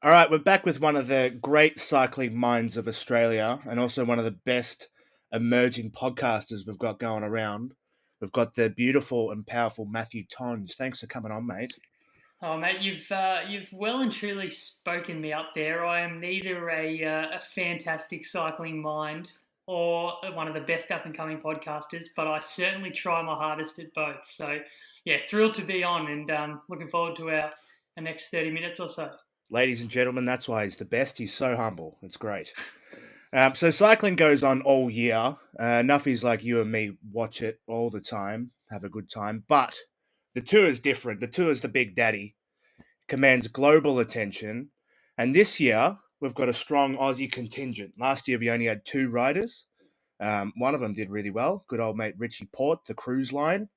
All right, we're back with one of the great cycling minds of Australia and also one of the best emerging podcasters we've got going around. We've got the beautiful and powerful Matthew Tonge. Thanks for coming on, mate. Oh, mate, you've well and truly spoken me up there. I am neither a fantastic cycling mind or one of the best up and coming podcasters, but I certainly try my hardest at both. So, yeah, thrilled to be on, and looking forward to our next 30 minutes or so. Ladies and gentlemen, that's why he's the best. He's so humble. It's great. So cycling goes on all year. Nuffies like you and me watch it all the time, have a good time. But the tour is different. The tour is the big daddy, commands global attention. And this year, we've got a strong Aussie contingent. Last year, we only had two riders. One of them did really well. Good old mate Richie Port, the cruise line.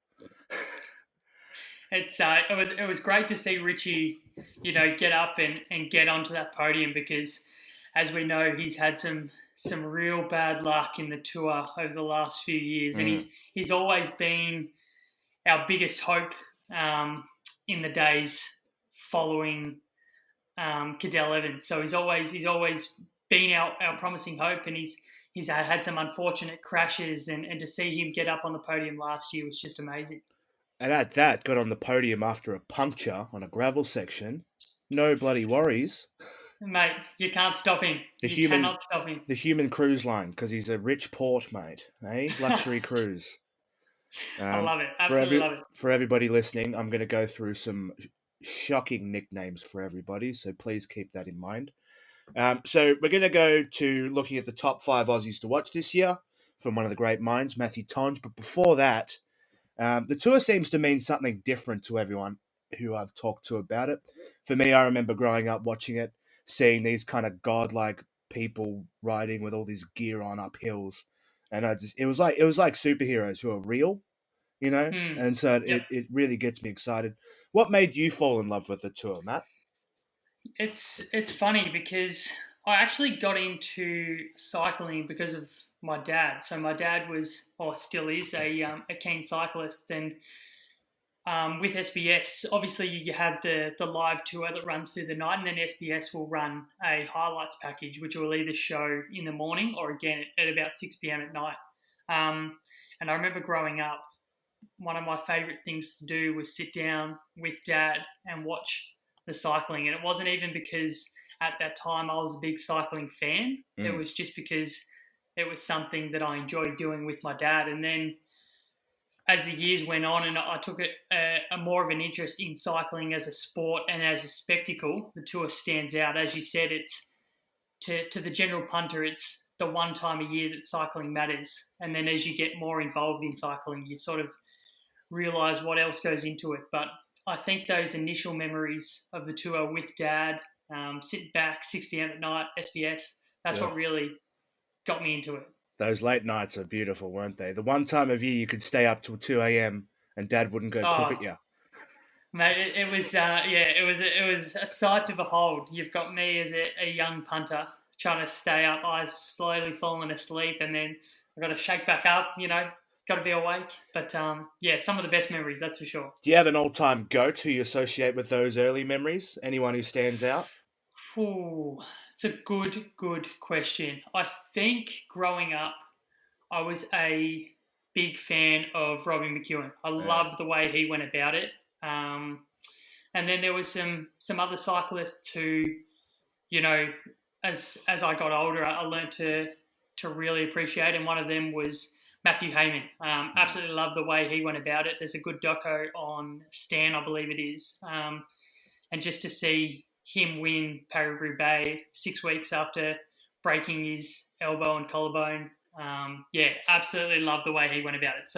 It was great to see Richie, get up and get onto that podium because, as we know, he's had some real bad luck in the tour over the last few years, and Mm. he's always been our biggest hope in the days following Cadell Evans. So he's always been our promising hope, and he's had some unfortunate crashes, and to see him get up on the podium last year was just amazing. And at that, got on the podium after a puncture on a gravel section. No bloody worries. Mate, you can't stop him. The You human, cannot stop him. the human cruise line, because he's a rich port, mate. Eh? Luxury cruise. I Um, love it. for Absolutely every love it. for everybody listening, I'm going to go through some shocking nicknames for everybody, so please keep that in mind. So we're going to go to looking at the top five Aussies to watch this year from one of the great minds, Matthew Tonge. But before that, the tour seems to mean something different to everyone who I've talked to about it. For me, I remember growing up watching it, seeing these kind of godlike people riding with all this gear on up hills, and it was like superheroes who are real, Hmm. and so Yep. it really gets me excited. What made you fall in love with the tour, Matt? It's funny because I actually got into cycling because of my dad. So my dad was, or still is, a keen cyclist, and with SBS, obviously you have the live tour that runs through the night, and then SBS will run a highlights package, which will either show in the morning or again at about 6 p.m. at night. Um, and I remember growing up, one of my favourite things to do was sit down with dad and watch the cycling. And it wasn't even because at that time I was a big cycling fan. It Mm. was just because it was something that I enjoyed doing with my dad. And then as the years went on and I took a more of an interest in cycling as a sport and as a spectacle, the tour stands out. As you said, it's to the general punter, it's the one time a year that cycling matters. And then as you get more involved in cycling, you sort of realize what else goes into it. But I think those initial memories of the tour with dad, sitting back 6 p.m. at night, SBS, that's Ugh. what really got me into it. Those late nights are beautiful, weren't they? The one time of year you could stay up till 2 a.m. and Dad wouldn't go cook at Oh, you. mate, it was yeah, it was a sight to behold. You've got me as a young punter trying to stay up, eyes slowly falling asleep, and then I got to shake back up. Got to be awake. But yeah, some of the best memories, that's for sure. Do you have an all-time goat who you associate with those early memories? Anyone who stands out? Ooh, it's a good question. I think growing up, I was a big fan of Robbie McEwen. I Yeah. loved the way he went about it. Um, and then there was some other cyclists who, you know, as I got older, I learned to really appreciate. And one of them was Matthew Heyman. Mm. Absolutely love the way he went about it. There's a good doco on Stan, I believe it is. And just to see him win Paris-Roubaix 6 weeks after breaking his elbow and collarbone, yeah, absolutely love the way he went about it.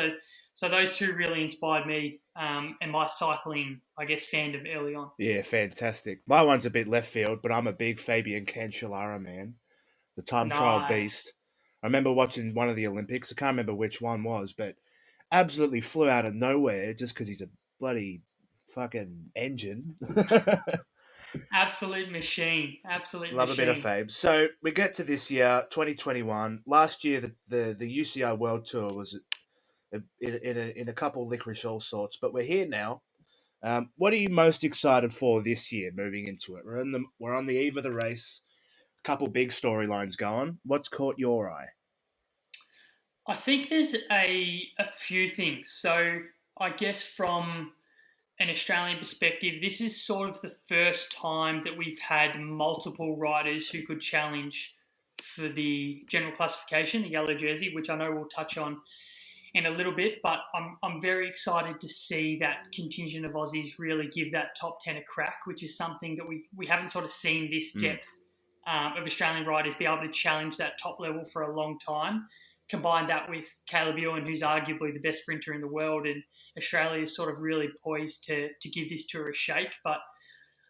So those two really inspired me and my cycling, I guess, fandom early on. Yeah, fantastic. My one's a bit left field, but I'm a big Fabian Cancellara man. The time trial Nice. beast. I remember watching one of the Olympics. I can't remember which one was, but absolutely flew out of nowhere just because he's a bloody fucking engine. Absolute machine. Absolute Love a bit of machine. Fabe. So we get to this year, 2021. Last year, the UCI World Tour was in a couple licorice all sorts, but we're here now. What are you most excited for this year moving into it? We're on the eve of the race. A couple big storylines going. What's caught your eye? I think there's a few things. So I guess from an Australian perspective, this is sort of the first time that we've had multiple riders who could challenge for the general classification, the yellow jersey, which I know we'll touch on in a little bit. But I'm very excited to see that contingent of Aussies really give that top 10 a crack, which is something that we haven't sort of seen this Mm. depth of Australian riders be able to challenge that top level for a long time. Combine that with Caleb Ewan, who's arguably the best sprinter in the world, and Australia is sort of really poised to give this tour a shake. But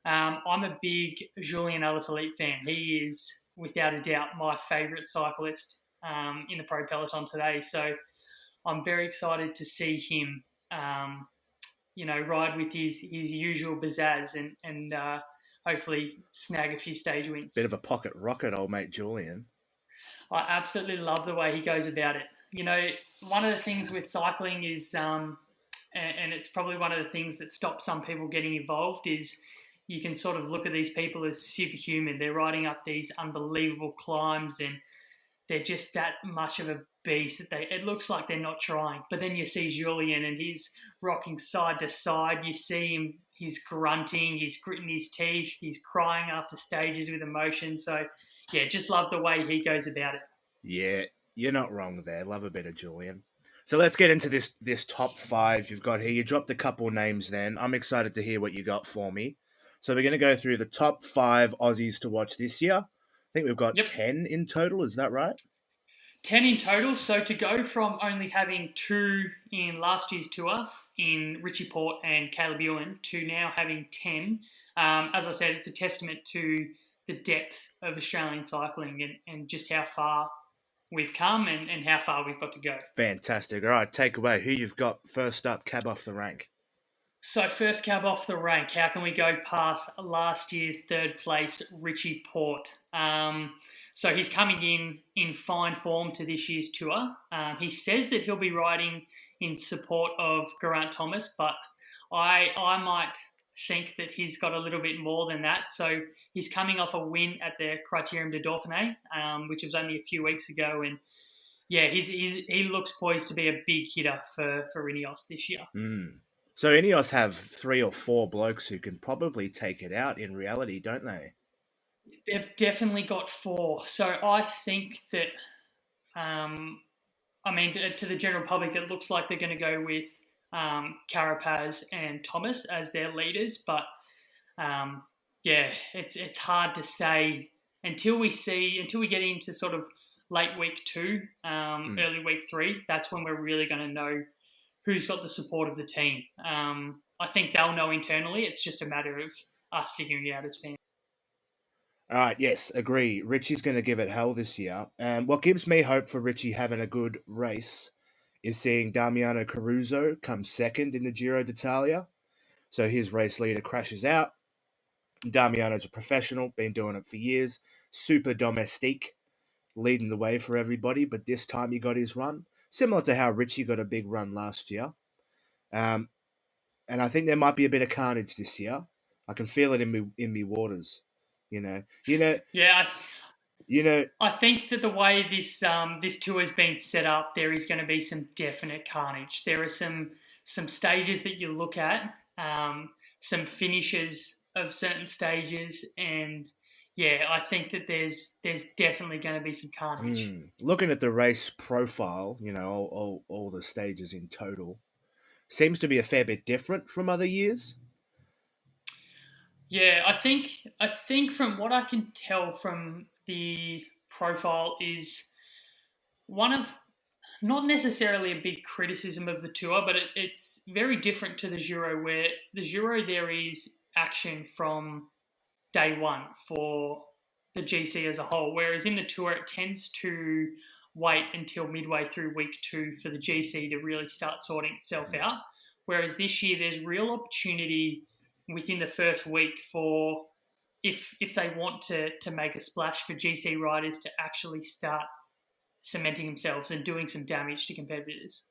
I'm a big Julien Alaphilippe fan. He is, without a doubt, my favourite cyclist in the pro peloton today. So I'm very excited to see him, ride with his usual pizzazz and hopefully snag a few stage wins. Bit of a pocket rocket, old mate Julian. I absolutely love the way he goes about it. One of the things with cycling is, and it's probably one of the things that stops some people getting involved, is you can sort of look at these people as superhuman. They're riding up these unbelievable climbs and they're just that much of a beast that it looks like they're not trying. But then you see Julian and he's rocking side to side. You see him, he's grunting, he's gritting his teeth, he's crying after stages with emotion. So yeah, just love the way he goes about it. Yeah, you're not wrong there. Love a bit of Julian. So let's get into this top five you've got here. You dropped a couple names then. I'm excited to hear what you got for me. So we're going to go through the top five Aussies to watch this year. I think we've got Yep. 10 in total. Is that right? 10 in total. So to go from only having two in last year's tour in Richie Port and Caleb Ewan to now having 10, as I said, it's a testament to the depth of Australian cycling and just how far we've come and how far we've got to go. Fantastic. All right, take away. Who you've got first up, cab off the rank. So first cab off the rank, how can we go past last year's third place, Richie Port? So he's coming in fine form to this year's tour. He says that he'll be riding in support of Geraint Thomas, but I might think that he's got a little bit more than that. So he's coming off a win at the Criterium de Dauphiné, which was only a few weeks ago, and yeah, he looks poised to be a big hitter for Ineos this year. Mm. So Ineos have 3 or 4 blokes who can probably take it out in reality, don't they? They've definitely got four. So I think that, to the general public, it looks like they're going to go with Carapaz and Thomas as their leaders. But yeah, it's hard to say until we get into sort of late week 2, early week 3. That's when we're really going to know who's got the support of the team. I think they'll know internally. It's just a matter of us figuring it out as fans. All right, yes, agree. Richie's going to give it hell this year. And what gives me hope for Richie having a good race is seeing Damiano Caruso come second in the Giro d'Italia. So his race leader crashes out. Damiano's a professional, been doing it for years. Super domestique, leading the way for everybody. But this time he got his run. Similar to how Richie got a big run last year. And I think there might be a bit of carnage this year. I can feel it in me waters. Yeah, You know, I think that the way this tour has been set up, there is going to be some definite carnage. There are some stages that you look at, some finishes of certain stages, and yeah, I think that there's definitely going to be some carnage. looking at the race profile, all the stages in total, seems to be a fair bit different from other years. Yeah, I think from what I can tell from the profile is one of not necessarily a big criticism of the tour, but it's very different to the Giro, where the Giro there is action from day one for the GC as a whole, whereas in the tour it tends to wait until midway through week 2 for the GC to really start sorting itself out. Whereas this year there's real opportunity within the first week for if they want to make a splash for GC riders to actually start cementing themselves and doing some damage to competitors.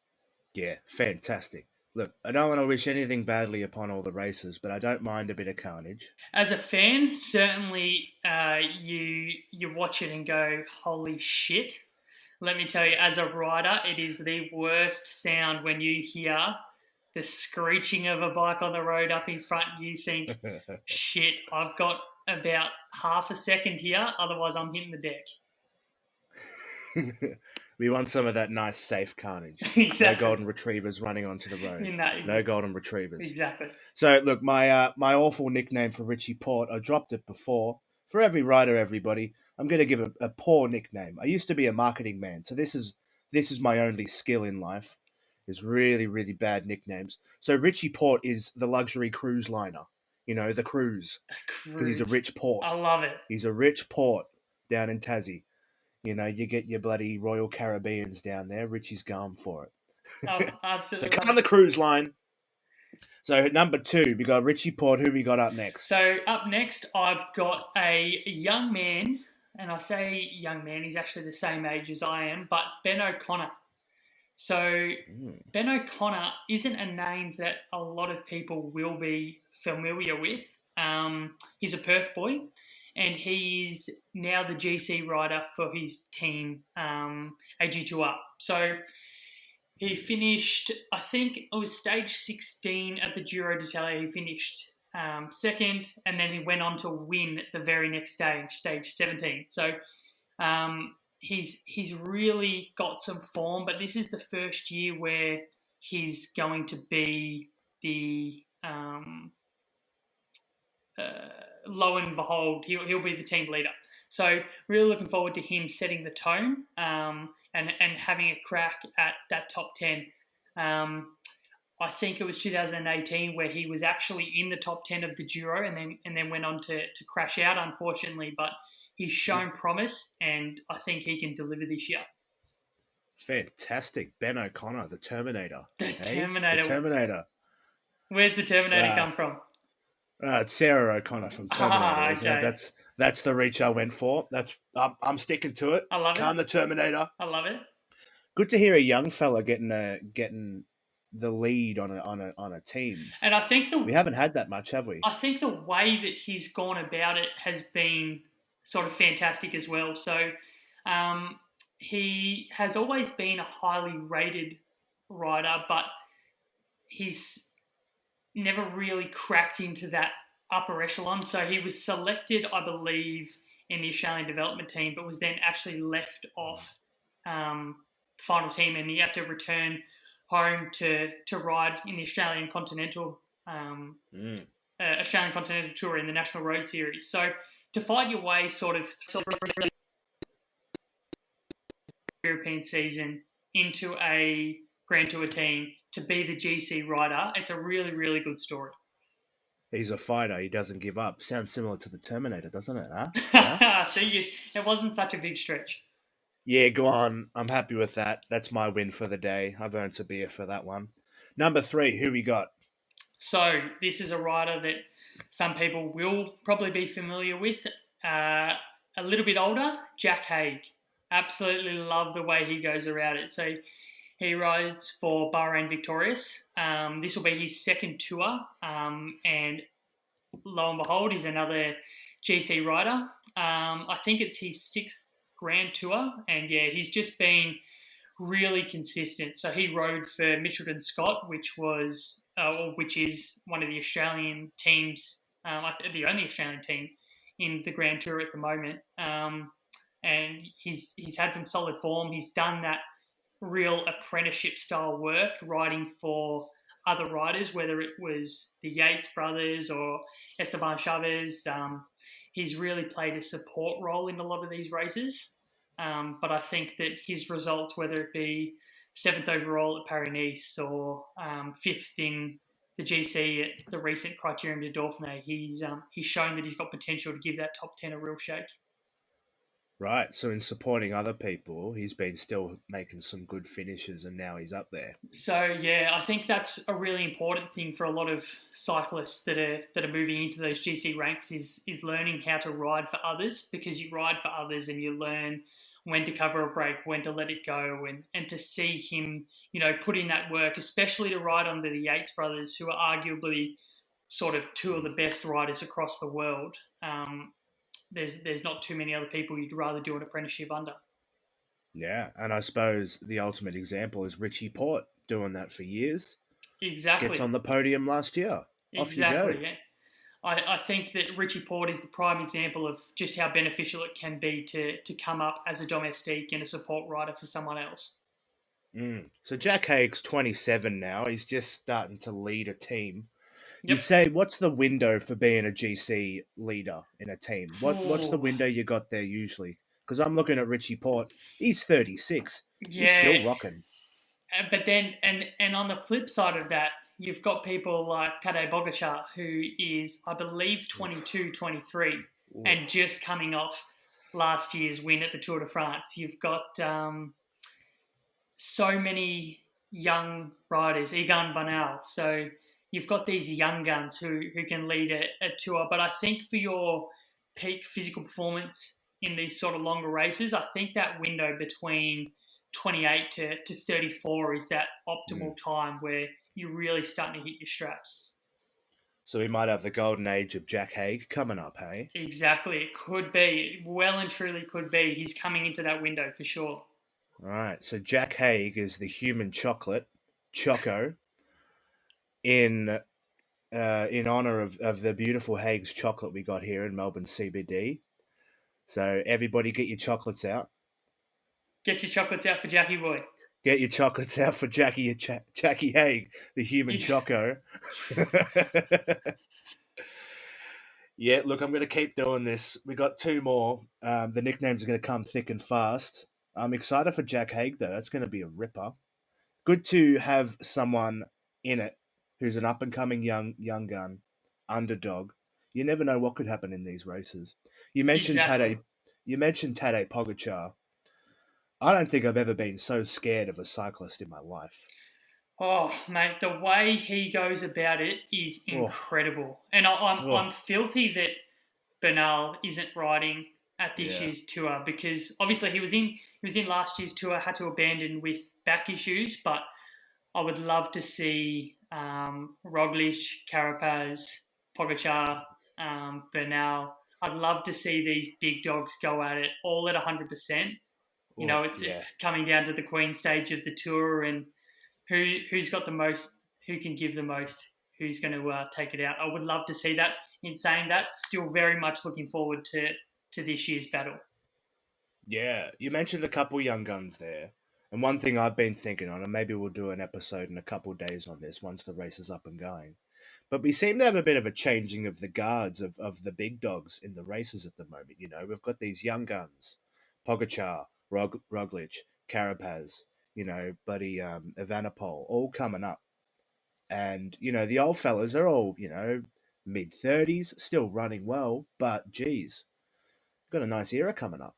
Yeah, fantastic. Look, I don't want to wish anything badly upon all the races, but I don't mind a bit of carnage. As a fan, certainly you watch it and go, "Holy shit!" Let me tell you, as a rider, it is the worst sound when you hear the screeching of a bike on the road up in front. You think, "Shit, I've got about half a second here, otherwise I'm hitting the deck." We want some of that nice, safe carnage. No Exactly. golden retrievers running onto the road. In that, No golden retrievers. exactly. So, look, my awful nickname for Richie Port, I dropped it before. For every rider, everybody, I'm going to give a poor nickname. I used to be a marketing man, so this is my only skill in life. Is really, really bad nicknames. So Richie Port is the luxury cruise liner. You know, the cruise. A Because he's a cruise. rich port. I love it. He's a rich port down in Tassie. You know, you get your bloody Royal Caribbeans down there. Richie's going for I it. So absolutely come love on it. the cruise line. So number 2, we got Richie Port. Who we got up next? So up next, I've got a young man, and I say young man, he's actually the same age as I am, but Ben O'Connor. So Mm. Ben O'Connor isn't a name that a lot of people will be familiar with. He's a Perth boy, and he's now the GC rider for his team, AG2R. So he finished, I think it was stage 16 at the Giro d'Italia. He finished second, and then he went on to win the very next stage, stage 17. So he's really got some form, but this is the first year where he's going to be the lo and behold, he'll be the team leader. So really looking forward to him setting the tone and having a crack at that top 10. I think it was 2018 where he was actually in the top 10 of the Giro and then went on to crash out, unfortunately. But he's shown promise, and I think he can deliver this year. Fantastic. Ben O'Connor, the Terminator. The Hey? Terminator. The Terminator. Where's the Terminator Wow. come from? It's Sarah O'Connor from Terminator, isn't it? Okay. That's the reach I went for. I'm sticking to it. I love Calm it. the Terminator. I love it. Good to hear a young fella getting the lead on a team. And I think We haven't had that much, have we? the way that he's gone about it has been sort of fantastic as well. So he has always been a highly rated rider, but he's never really cracked into that upper echelon. So he was selected, I believe, in the Australian development team, but was then actually left off final team, and he had to return home to ride in the Australian Continental Australian Continental Tour in the National Road Series. So to fight your way sort of through the European season into a Grand Tour team to be the GC rider, it's a really, really good story. He's a fighter. He doesn't give up. Sounds similar to the Terminator, doesn't it? Huh? See, it wasn't such a big stretch. Yeah, go on. I'm happy with that. That's my win for the day. I've earned a beer for that one. Number 3, who we got? So this is a rider that some people will probably be familiar with. A little bit older, Jack Haig. Absolutely love the way he goes around it. So he rides for Bahrain Victorious. This will be his second tour, and lo and behold, he's another GC rider. I think it's his 6th Grand Tour, and yeah, he's just been really consistent. So he rode for Mitchelton Scott, which is one of the Australian teams, the only Australian team in the Grand Tour at the moment. And he's had some solid form. He's done that real apprenticeship style work, riding for other riders, whether it was the Yates brothers or Esteban Chavez. He's really played a support role in a lot of these races. But I think that his results, whether it be 7th overall at Paris-Nice or 5th in the GC at the recent Criterium de Dauphiné, he's shown that he's got potential to give that top 10 a real shake. Right. So in supporting other people, he's been still making some good finishes, and now he's up there. So yeah, I think that's a really important thing for a lot of cyclists that are moving into those GC ranks is learning how to ride for others, because you ride for others and you learn when to cover a break, when to let it go, and to see him, put in that work, especially to ride under the Yates brothers, who are arguably sort of two of the best riders across the world. There's not too many other people you'd rather do an apprenticeship under. Yeah, and I suppose the ultimate example is Richie Port doing that for years. Gets Exactly, on the podium last year. Off you go. exactly. Yeah. I think that Richie Port is the prime example of just how beneficial it can be to come up as a domestique and a support rider for someone else. So Jack Haig's 27 now. He's just starting to lead a team. Yep. You'd say, what's the window for being a GC leader in a team? What's the Ooh, window you got there usually? Because I'm looking at Richie Port. He's 36. He's yeah, still rocking. but then and on the flip side of that, you've got people like Tadej Pogacar, who is, I believe, Oof, 22, 23, and oof. just coming off last year's win at the Tour de France. You've got so many young riders, Egan Bernal. So you've got these young guns who can lead a tour. But I think for your peak physical performance in these sort of longer races, I think that window between 28 to 34 is that Mm. optimal time where you're really starting to hit your straps. So we might have the golden age of Jack Haig coming up, hey? Exactly. It could be. Well and truly could be. He's coming into that window for sure. All right. So Jack Haig is the human chocolate, Choco, in in honor of the beautiful Haig's chocolate we got here in Melbourne CBD. So everybody get your chocolates out. Get your chocolates out for Jackie Boy. Get your chocolates out for Jackie Haig, the human It's, choco. Yeah, look, I'm going to keep doing this. We got two more. The nicknames are going to come thick and fast. I'm excited for Jack Haig, though. That's going to be a ripper. Good to have someone in it who's an up and coming young gun, underdog. You never know what could happen in these races. You mentioned exactly. Tadej. You mentioned Tadej Pogacar. I don't think I've ever been so scared of a cyclist in my life. Oh, mate, the way he goes about it is Oh, incredible. And I'm oh, filthy that Bernal isn't riding at this yeah. year's tour, because obviously he was in last year's tour, had to abandon with back issues, but I would love to see Roglic, Carapaz, Pogacar, Bernal. I'd love to see these big dogs go at it all at 100%. Oh, It's yeah. it's coming down to the Queen stage of the tour, and who's got the most, who can give the most, who's going to take it out. I would love to see that. In saying that, still very much looking forward to this year's battle. Yeah, you mentioned a couple young guns there. And one thing I've been thinking on, and maybe we'll do an episode in a couple days on this once the race is up and going. But we seem to have a bit of a changing of the guards of the big dogs in the races at the moment. You know, we've got these young guns, Pogacar, Roglic, Carapaz, buddy Evanopol, all coming up. And, the old fellas are all, mid 30s, still running well, but geez, got a nice era coming up.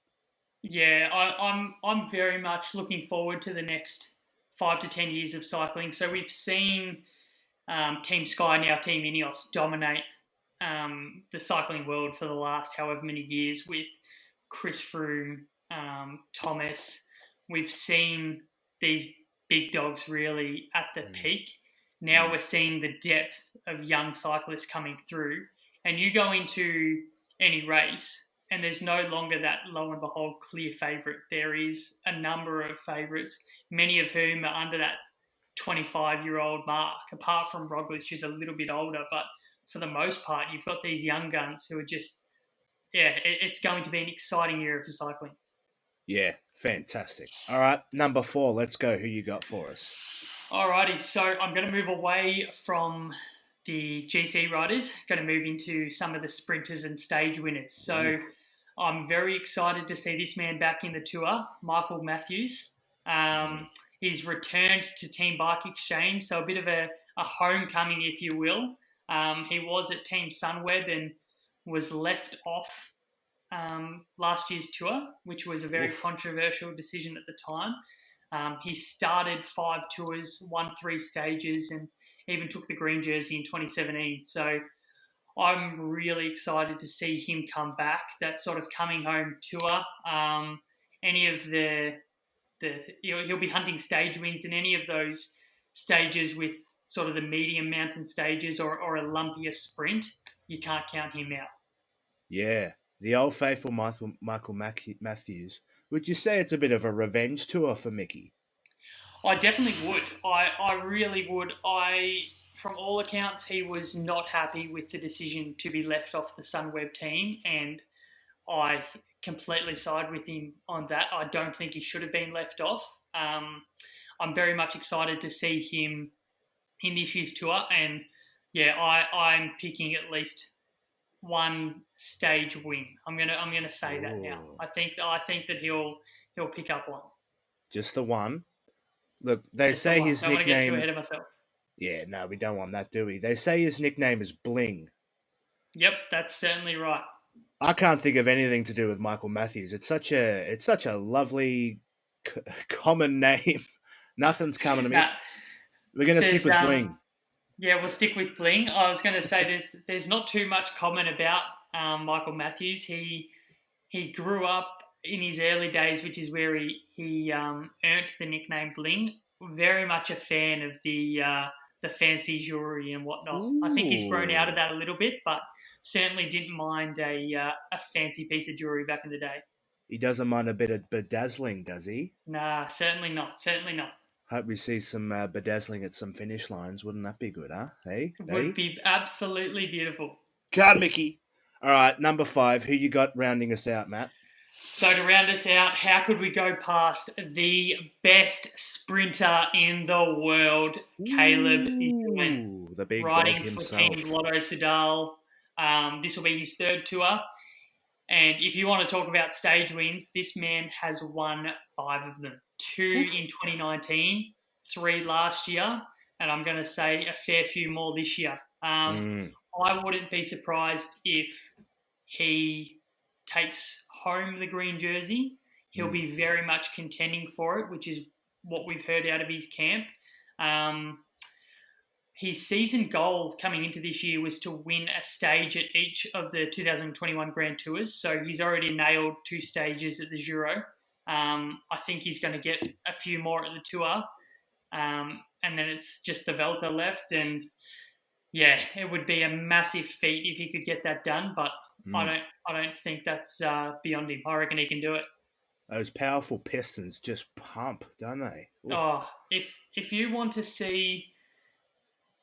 Yeah, I'm very much looking forward to the next 5 to 10 years of cycling. So we've seen Team Sky, now Team Ineos, dominate the cycling world for the last however many years with Chris Froome, Thomas. We've seen these big dogs really at the Mm, peak. Now mm, we're seeing the depth of young cyclists coming through. And you go into any race, and there's no longer that low and behold clear favourite. There is a number of favourites, many of whom are under that 25-year-old mark, apart from Roglic, who's a little bit older. But for the most part, you've got these young guns who are just, yeah, it's going to be an exciting year for cycling. yeah, fantastic. All right, number four. Let's go. Who you got for us? Alrighty, so I'm going to move away from the GC riders, going to move into some of the sprinters and stage winners. Ooh. So I'm very excited to see this man back in the tour, Michael Matthews. Mm, He's returned to Team Bike Exchange, so a bit of a homecoming, if you will. He was at Team Sunweb and was left off last year's tour, which was a very oof. controversial decision at the time. He started 5 tours, won 3 stages, and even took the green jersey in 2017. So I'm really excited to see him come back. That sort of coming home tour. any of he'll be hunting stage wins in any of those stages with sort of the medium mountain stages or a lumpier sprint. You can't count him out. Yeah, the old faithful Matthews. Would you say it's a bit of a revenge tour for Mickey? I definitely would. I really would. From all accounts, he was not happy with the decision to be left off the Sunweb team, and I completely side with him on that. I don't think he should have been left off. I'm very much excited to see him in this year's tour, and yeah, I'm picking at least one stage win. I'm gonna say that now. Ooh, I think that he'll pick up one. just the one. Look, they Just the say one. his Don't want to get too nickname. ahead of myself. Yeah, no, we don't want that, do we? They say his nickname is Bling. Yep, that's certainly right. I can't think of anything to do with Michael Matthews. It's such a lovely, common name. Nothing's coming to me. Now, We're gonna stick there's with Bling. yeah, we'll stick with Bling. I was going to say there's not too much common about Michael Matthews. He grew up in his early days, which is where he earned the nickname Bling. Very much a fan of the fancy jewelry and whatnot. I think he's grown out of Ooh, that a little bit, but certainly didn't mind a fancy piece of jewelry back in the day. he doesn't mind a bit of bedazzling, does he? Nah, certainly not. Certainly not. Hope we see some bedazzling at some finish lines. Wouldn't that be good, huh? Hey, It would hey. be absolutely beautiful. Card Mickey. All right, number 5. Who you got rounding us out, Matt? So to round us out, how could we go past the best sprinter in the world, Caleb Ewan, Ooh, the big dog riding for Team himself. Lotto Soudal. This will be his third tour. And if you want to talk about stage wins, this man has won 5 of them. 2 Oof. in 2019, 3 last year, and I'm going to say a fair few more this year. Mm, I wouldn't be surprised if he takes home the green jersey. He'll mm. be very much contending for it, which is what we've heard out of his camp. Um, his season goal coming into this year was to win a stage at each of the 2021 Grand Tours. So he's already nailed 2 stages at the Giro. I think he's going to get a few more at the Tour. And then it's just the Velta left. And yeah, it would be a massive feat if he could get that done. But Mm. I don't think that's beyond him. I reckon he can do it. Those powerful pistons just pump, don't they? Ooh. Oh, if you want to see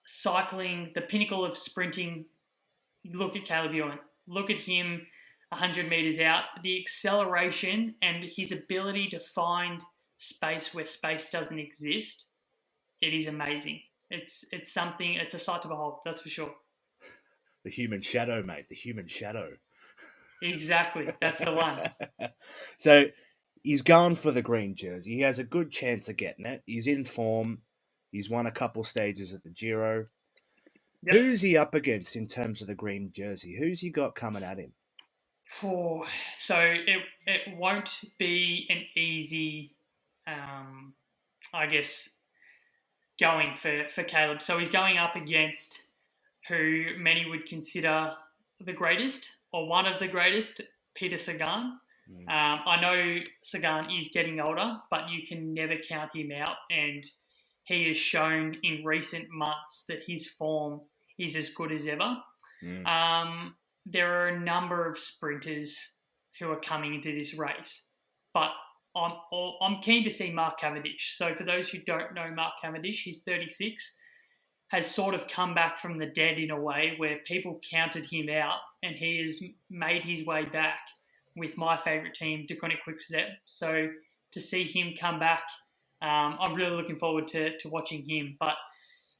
cycling, the pinnacle of sprinting, look at Caleb Ewan. Look at him 100 metres out. The acceleration and his ability to find space where space doesn't exist, it is amazing. It's something, it's a sight to behold, that's for sure. The human shadow, mate. The human shadow. Exactly, that's the one. So he's going for the green jersey. He has a good chance of getting it. He's in form. He's won a couple stages at the Giro. Yep. Who's he up against in terms of the green jersey? Who's he got coming at him? Oh, so it won't be an easy, I guess, going for Caleb. So he's going up against who many would consider the greatest or one of the greatest, Peter Sagan. Mm. I know Sagan is getting older, but you can never count him out. And he has shown in recent months that his form is as good as ever. Mm. There are a number of sprinters who are coming into this race, but I'm keen to see Mark Cavendish. So for those who don't know Mark Cavendish, he's 36, has sort of come back from the dead in a way where people counted him out, and he has made his way back with my favourite team, Deceuninck Quickstep. So to see him come back, I'm really looking forward to watching him. But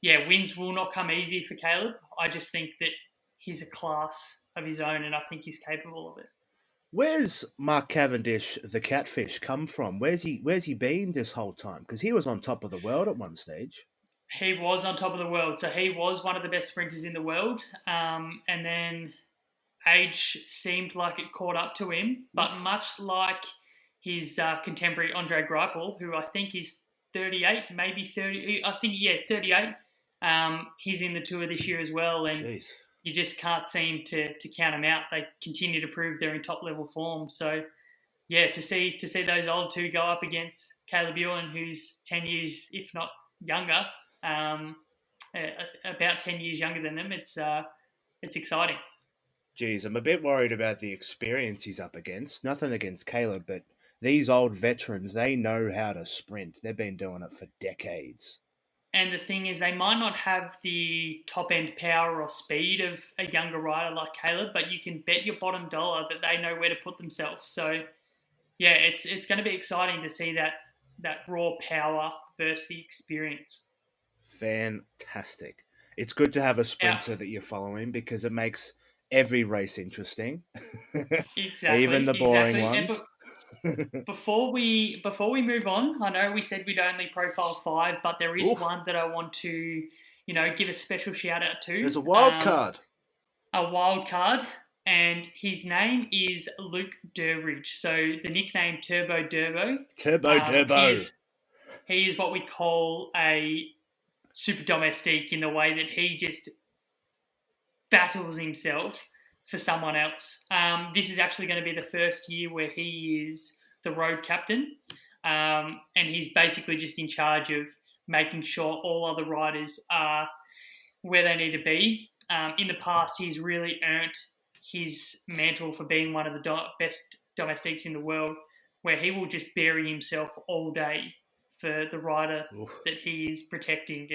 yeah, wins will not come easy for Caleb. I just think that he's a class of his own, and I think he's capable of it. Where's Mark Cavendish, the catfish, come from? Where's he been this whole time? Because he was on top of the world at one stage. He was on top of the world, so he was one of the best sprinters in the world. And then age seemed like it caught up to him, but much like his contemporary Andre Greipel, who I think is 38, maybe 30. I think 38. He's in the tour this year as well, and Jeez. you just can't seem to count them out. They continue to prove they're in top level form. So yeah, to see those old two go up against Caleb Ewan, who's 10 years, if not younger, um, about 10 years younger than them. It's exciting. Geez, I'm a bit worried about the experience he's up against. Nothing against Caleb, but these old veterans, they know how to sprint. They've been doing it for decades. And the thing is, they might not have the top end power or speed of a younger rider like Caleb, but you can bet your bottom dollar that they know where to put themselves. So yeah, it's going to be exciting to see that raw power versus the experience. Fantastic. It's good to have a Yeah, sprinter that you're following because it makes every race interesting, even exactly, the boring exactly. And ones. before we move on, I know we said we'd only profile five, but there is Oof, one that I want to give a special shout out there's to. a wild card. A wild card, and his name is Luke Durbridge. So the nickname Turbo Durbo. Turbo Um, he Durbo. is he is what we call a super domestique in the way that he just battles himself for someone else. This is actually going to be the first year where he is the road captain, and he's basically just in charge of making sure all other riders are where they need to be. In the past, he's really earned his mantle for being one of the best domestiques in the world, where he will just bury himself all day for the rider Oof. that he is protecting.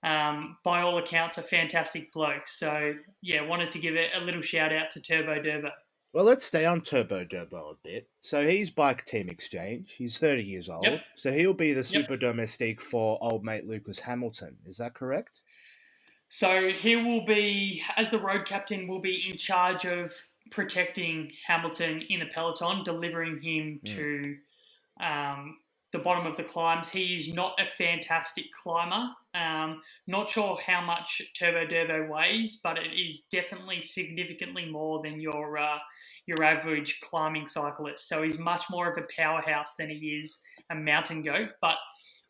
And by all accounts, a fantastic bloke. So, yeah, wanted to give a little shout out to Turbo Durbo. Well, let's stay on Turbo Durbo a bit. So he's Bike Team Exchange. He's 30 years Yep, old. So he'll be the yep. super domestique for old mate Lucas Hamilton. Is that correct? So he will be, as the road captain, will be in charge of protecting Hamilton in the peloton, delivering him Mm. to the bottom of the climbs. He is not a fantastic climber. Not sure how much Turbo Durbo weighs, but it is definitely significantly more than your average climbing cyclist. So he's much more of a powerhouse than he is a mountain goat, but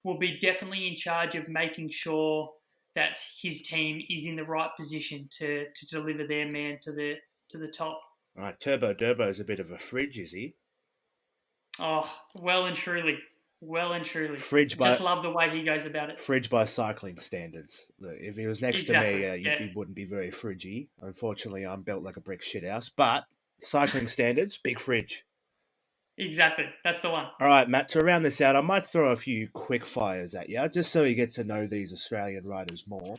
will be definitely in charge of making sure that his team is in the right position to deliver their man to the top. All right, Turbo Durbo is a bit of a fridge, is he? Oh, well and truly. Well and truly. Fridge Just by love the way he goes about it. fridge by cycling standards. Look, if he was next to Exactly. me, Yeah. he wouldn't be very fridgy. Unfortunately, I'm built like a brick shithouse. But cycling standards, big fridge. Exactly. That's the one. All right, Matt, to round this out, I might throw a few quick fires at you, just so you get to know these Australian riders more.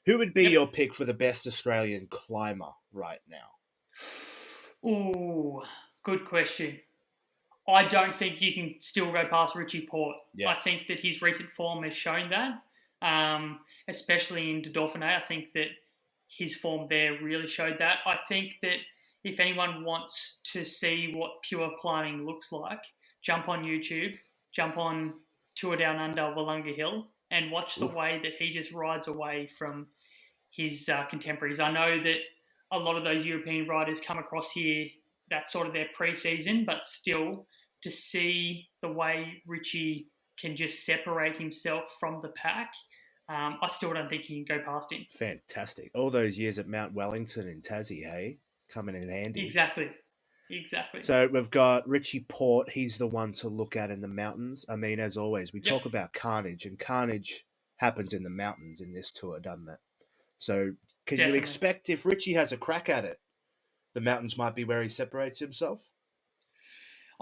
Who would be Yep. your pick for the best Australian climber right now? Ooh, good question. I don't think you can still go past Richie Port. Yeah. I think that his recent form has shown that, especially in the Dauphiné. I think that his form there really showed that. I think that if anyone wants to see what pure climbing looks like, jump on YouTube, jump on Tour Down Under Wollonga Hill, and watch the Oof. way that he just rides away from his contemporaries. I know that a lot of those European riders come across here, that's sort of their pre-season, but still to see the way Richie can just separate himself from the pack, I still don't think you can go past him. Fantastic. All those years at Mount Wellington in Tassie, hey? Coming in handy. Exactly, exactly. So we've got Richie Port. He's the one to look at in the mountains. I mean, as always, we Yep, talk about carnage, and carnage happens in the mountains in this tour, doesn't it? So can you definitely. expect if Richie has a crack at it, the mountains might be where he separates himself?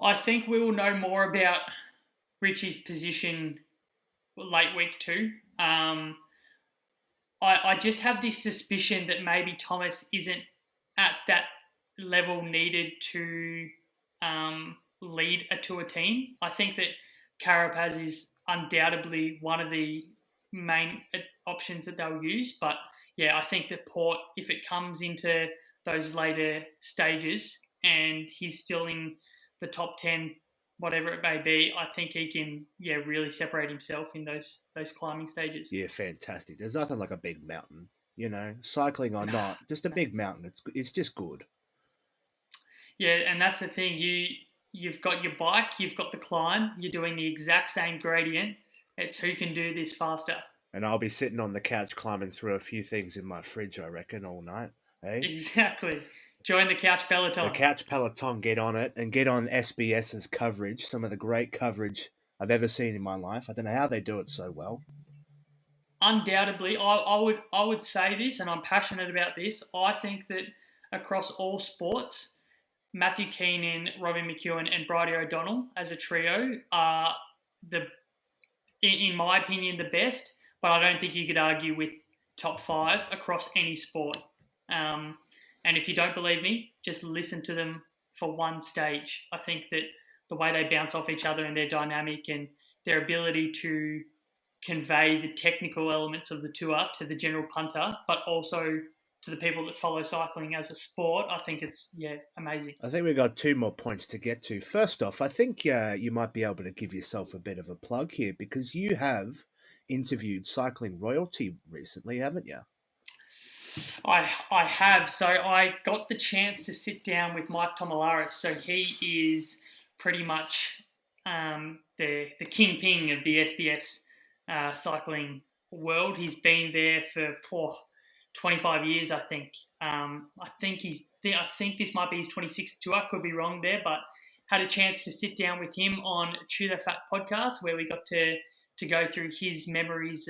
I think we will know more about Richie's position late week two. I just have this suspicion that maybe Thomas isn't at that level needed to lead a tour team. I think that Carapaz is undoubtedly one of the main options that they'll use. But yeah, I think that Port, if it comes into those later stages and he's still in the top 10, whatever it may be, I think he can, really separate himself in those climbing stages. Yeah, fantastic. There's nothing like a big mountain, cycling or not, just a big mountain. It's just good. Yeah, and that's the thing. You've got your bike, you've got the climb, you're doing the exact same gradient. It's who can do this faster. And I'll be sitting on the couch climbing through a few things in my fridge, I reckon, all night. Hey, Exactly. Join the couch The peloton. couch peloton, get on it and get on SBS's coverage. Some of the great coverage I've ever seen in my life. I don't know how they do it so well. Undoubtedly, I would say this, and I'm passionate about this. I think that across all sports, Matthew Keenan, Robin McEwen, and Bridie O'Donnell as a trio are the, in my opinion, the best. But I don't think you could argue with top five across any sport. Um, and if you don't believe me, just listen to them for one stage. I think that the way they bounce off each other and their dynamic and their ability to convey the technical elements of the tour to the general punter, but also to the people that follow cycling as a sport, I think it's amazing. I think we've got two more points to get to. First off, I think you might be able to give yourself a bit of a plug here because you have interviewed cycling royalty recently, haven't you? I have. So I got the chance to sit down with Mike Tomalaris. So he is pretty much the kingpin of the SBS cycling world. He's been there for 25 years, I think. I think this might be his 26th tour. Could be wrong there, but had a chance to sit down with him on Chew the Fat podcast, where we got to go through his memories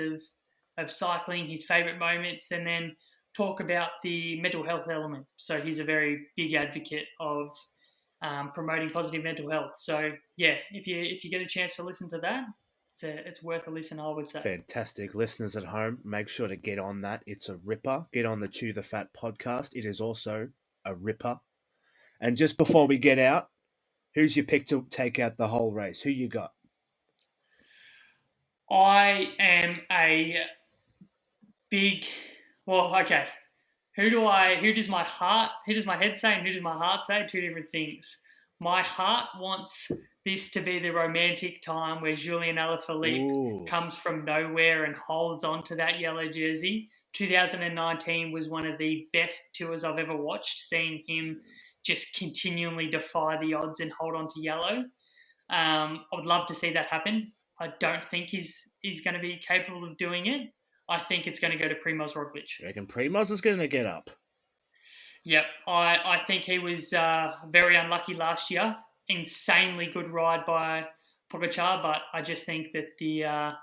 of cycling, his favourite moments, and then talk about the mental health element. So he's a very big advocate of promoting positive mental health. So yeah, if you get a chance to listen to that, it's worth a listen, I would say. Fantastic. Listeners at home, make sure to get on that. It's a ripper. Get on the Chew the Fat podcast. It is also a ripper. And just before we get out, who's your pick to take out the whole race? Who you got? I am a big. Well, okay. Who does my head say, and who does my heart say? Two different things. My heart wants this to be the romantic time where Julien Alaphilippe Ooh, comes from nowhere and holds on to that yellow jersey. 2019 was one of the best tours I've ever watched, seeing him just continually defy the odds and hold on to yellow. I would love to see that happen. I don't think he's going to be capable of doing it. I think it's going to go to Primoz Roglic. you reckon Primoz is going to get up? Yep, I think he was very unlucky last year. Insanely good ride by Pogacar, but I just think that the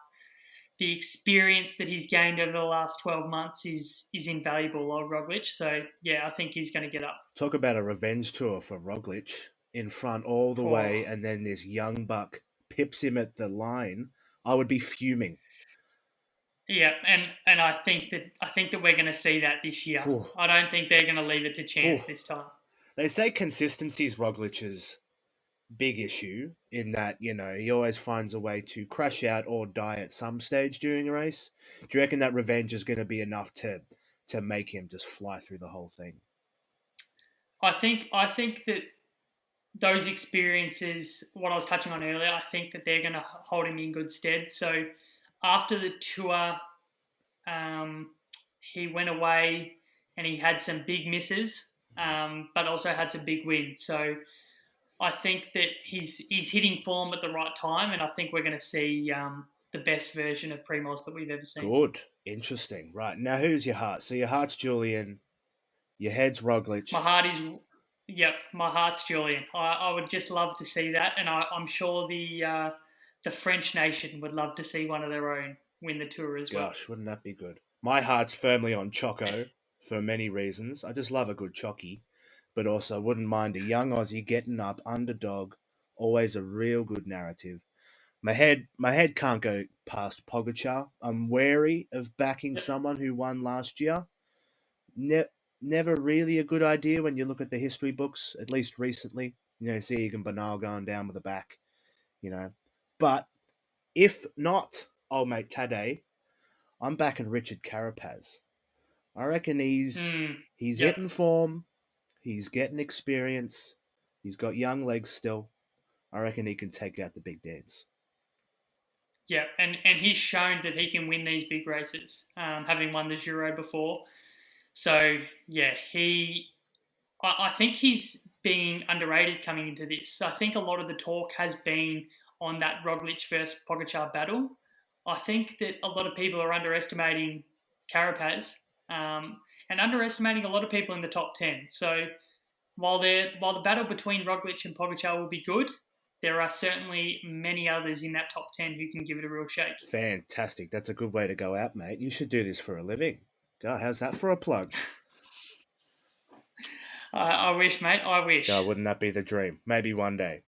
experience that he's gained over the last 12 months is invaluable on Roglic. So yeah, I think he's going to get up. Talk about a revenge tour for Roglic in front all the Oh, way, and then this young buck pips him at the line. I would be fuming. yeah, and I think that we're going to see that this year. Whew. I don't think they're going to leave it to Whew. chance this time. They say consistency is Roglic's big issue in that, he always finds a way to crash out or die at some stage during a race. Do you reckon that revenge is going to be enough to make him just fly through the whole thing? I think that those experiences, what I was touching on earlier, I think that they're going to hold him in good stead. So after the tour, um, he went away and he had some big misses, but also had some big wins. So I think that he's hitting form at the right time, and I think we're going to see the best version of Primoz that we've ever seen. Good. Interesting. Right. Now, who's your heart? So your heart's Julian, your head's My Roglic. heart is, yep, my heart's Julian. I would just love to see that, and I'm sure the French nation would love to see one of their own win the tour as well. Gosh, wouldn't that be good? My heart's firmly on Choco for many reasons. I just love a good chocky, but also wouldn't mind a young Aussie getting up, underdog, always a real good narrative. My head can't go past Pogacar. I'm wary of backing Yep. someone who won last year. Ne- Never really a good idea when you look at the history books, at least recently. See Egan Bernal going down with a back, you know. But if not, old mate Tadej, I'm backing Richard Carapaz. I reckon he's Yep. hitting form, he's getting experience, he's got young legs still. I reckon he can take out the big dance. Yeah, and he's shown that he can win these big races, having won the Giro before. So yeah, I think he's being underrated coming into this. I think a lot of the talk has been on that Roglic versus Pogacar battle. I think that a lot of people are underestimating Carapaz, and underestimating a lot of people in the top 10. So while the battle between Roglic and Pogacar will be good, there are certainly many others in that top 10 who can give it a real shake. Fantastic. That's a good way to go out, mate. You should do this for a living. God, how's that for a plug? I wish, mate. I wish. God, wouldn't that be the dream? Maybe one day.